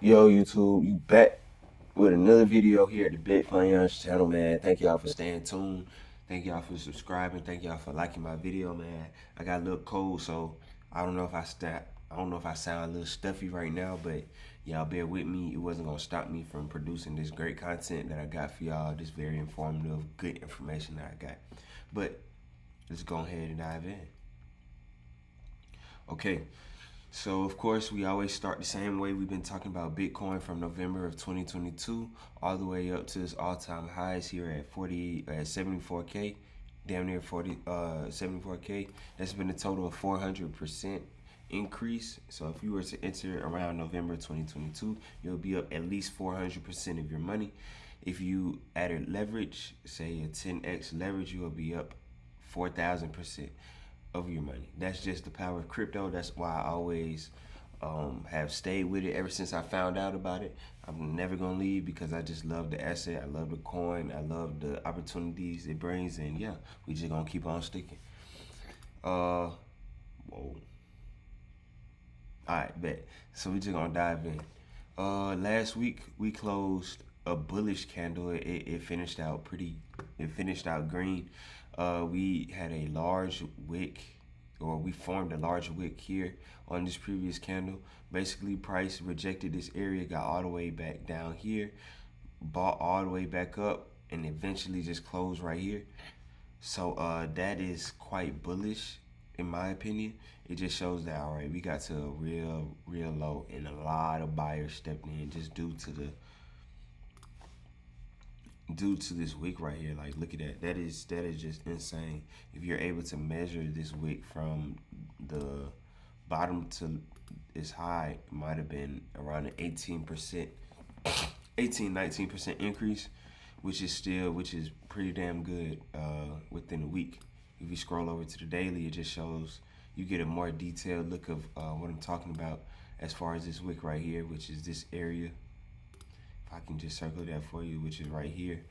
Yo, YouTube, you back with another video here at the Big Finance channel, man. Thank y'all for staying tuned. Thank y'all for subscribing. Thank y'all for liking my video, man. I got a little cold, so I don't know if I don't know if I sound a little stuffy right now, but y'all bear with me. It wasn't gonna stop me from producing this great content that I got for y'all. This very informative, good information that I got. But let's go ahead and dive in. Okay, so of course we always start the same way. We've been talking about Bitcoin from November of 2022 all the way up to its all-time highs here at 74K, damn near 74K. That's been a total of 400% increase. So if you were to enter around November 2022, you'll be up at least 400% of your money. If you added leverage, say a 10x leverage, you'll be up 4,000% of your money. That's just the power of crypto. That's why I always have stayed with it ever since I found out about it. I'm never gonna leave because I just love the asset. I love the coin. I love the opportunities it brings, and yeah, we just gonna keep on sticking. Whoa. All right, bet. So we just gonna dive in. Last week we closed a bullish candle. It finished out pretty. It finished out green. We had a large wick, or we formed a large wick here on this previous candle. Basically, price rejected this area, got all the way back down here, bought all the way back up, and eventually just closed right here. So that is quite bullish in my opinion. It just shows that all right, we got to a real low, and a lot of buyers stepped in just due to this wick right here. Like, look at that. That is just insane. If you're able to measure this wick from the bottom to its high, it might have been around an 18%, 19% increase, which is pretty damn good within a week. If you scroll over to the daily, it just shows you get a more detailed look of what I'm talking about as far as this wick right here, which is this area. If I can just circle that for you, which is right here.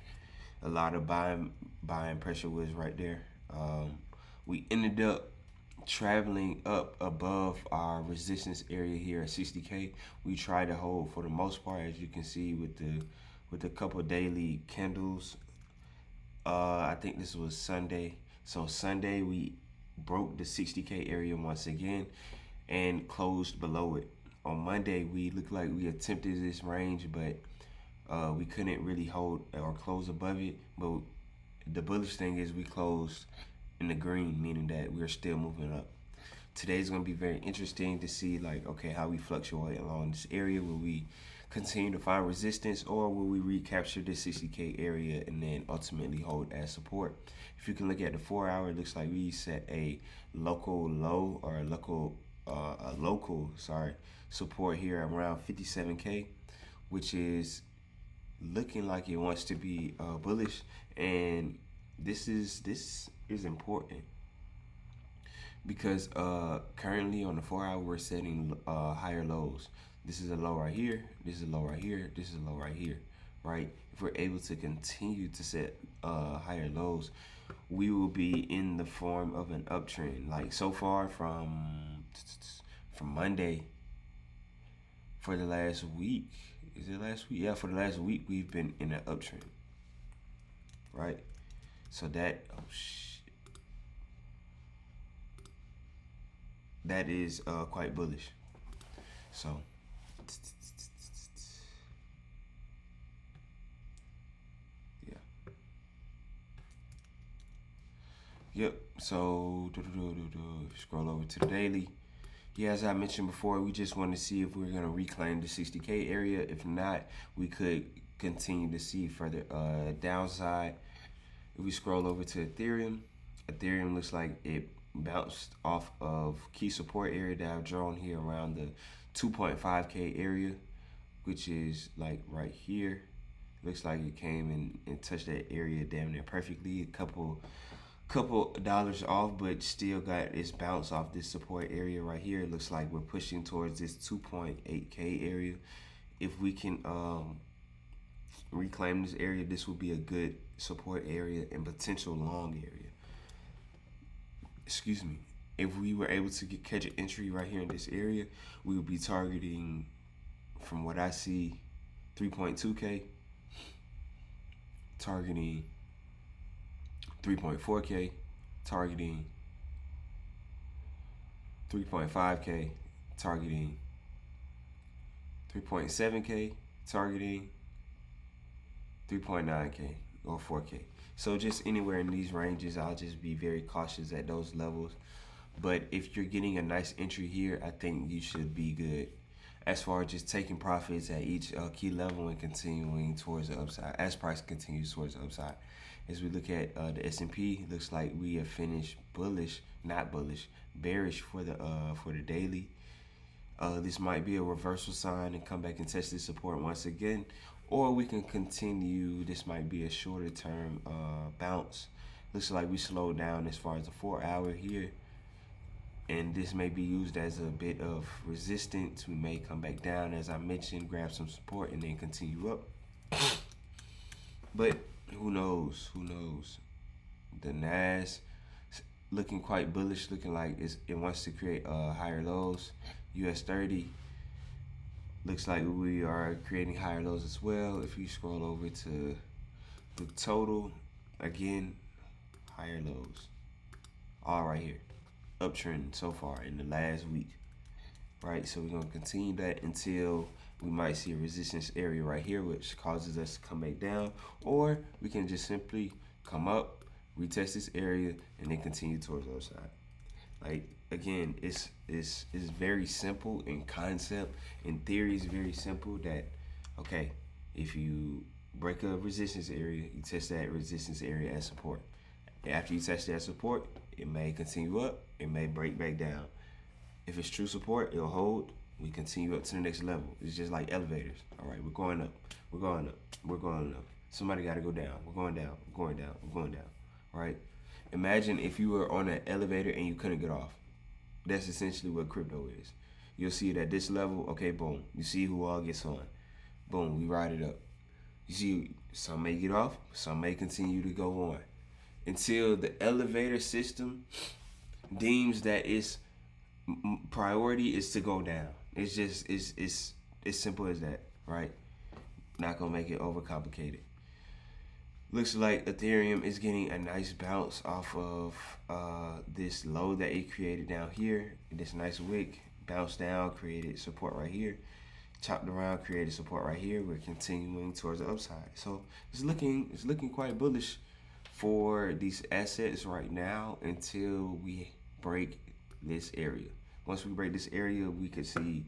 A lot of buying pressure was right there. We ended up traveling up above our resistance area here at 60K. We tried to hold for the most part, as you can see with the couple daily candles. I think this was Sunday. So Sunday we broke the 60K area once again and closed below it. On Monday we looked like we attempted this range, but we couldn't really hold or close above it. But the bullish thing is we closed in the green, meaning that we're still moving up. Today's going to be very interesting to see, like, okay, how we fluctuate along this area. Will we continue to find resistance, or will we recapture this 60K area and then ultimately hold as support? If you can look at the 4 hour, it looks like we set a local low, or a local support here around 57K, which is looking like it wants to be bullish. And this is important because currently on the 4 hour we're setting higher lows. This is a low right here, this is a low right here, this is a low right here, right? If we're able to continue to set higher lows, we will be in the form of an uptrend. Like, so far from Monday, for the last week, is it last week? Yeah, for the last week we've been in an uptrend, right? So that, oh shit, that is quite bullish. So yeah, yep. So scroll over to the daily. Yeah, as I mentioned before, we just want to see if we're going to reclaim the 60K area. If not, we could continue to see further downside. If we scroll over to Ethereum, Ethereum looks like it bounced off of key support area that I've drawn here around the 2.5K area, which is like right here. Looks like it came and touched that area damn near perfectly. A couple dollars off, but still got its bounce off this support area right here. It looks like we're pushing towards this 2.8K area. If we can reclaim this area, this will be a good support area and potential long area. Excuse me. If we were able to catch an entry right here in this area, we would be targeting from what I see, 3.2K, targeting 3.4K, targeting 3.5K, targeting 3.7K, targeting 3.9K or 4K. So just anywhere in these ranges, I'll just be very cautious at those levels. But if you're getting a nice entry here, I think you should be good. As far as just taking profits at each key level and continuing towards the upside, as price continues towards the upside. As we look at the S&P, looks like we have finished bullish, not bullish, bearish for the daily. This might be a reversal sign and come back and test this support once again, or we can continue. This might be a shorter term bounce. Looks like we slowed down as far as the 4 hour here, and this may be used as a bit of resistance. We may come back down, as I mentioned, grab some support and then continue up. But who knows? Who knows? The NAS looking quite bullish, looking like it wants to create higher lows. US 30 looks like we are creating higher lows as well. If you scroll over to the total, again, higher lows. All right here. Uptrend so far in the last week. Right, so we're going to continue that until we might see a resistance area right here, which causes us to come back down. Or we can just simply come up, retest this area, and then continue towards the other side. Like, again, it's very simple in concept. In theory, it's very simple that, okay, if you break a resistance area, you test that resistance area as support. After you test that support, it may continue up, it may break back down. If it's true support, it'll hold. We continue up to the next level. It's just like elevators. All right, we're going up, we're going up, we're going up. Somebody got to go down. We're going down, we're going down, we're going down. Right? Imagine if you were on an elevator and you couldn't get off. That's essentially what crypto is. You'll see it at this level. Okay, boom. You see who all gets on. Boom, we ride it up. You see, some may get off, some may continue to go on until the elevator system deems that its priority is to go down. It's just it's simple as that, right? Not gonna make it overcomplicated. Looks like Ethereum is getting a nice bounce off of this low that it created down here. This nice wick bounced down, created support right here, chopped around, created support right here. We're continuing towards the upside, so it's looking quite bullish for these assets right now until we break this area. Once we break this area, we could see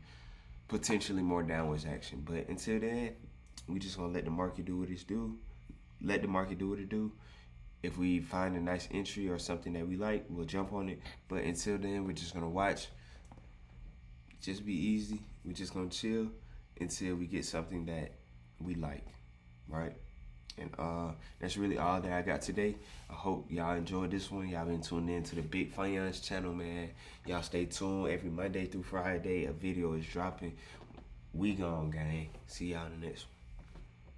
potentially more downwards action. But until then, we just gonna let the market do what it's do. Let the market do what it do. If we find a nice entry or something that we like, we'll jump on it. But until then, we're just gonna watch. Just be easy. We're just gonna chill until we get something that we like, right? And that's really all that I got today. I hope y'all enjoyed this one. Y'all been tuned in to the Big Finance channel, man. Y'all stay tuned. Every Monday through Friday, a video is dropping. We gone, gang. See y'all in the next one.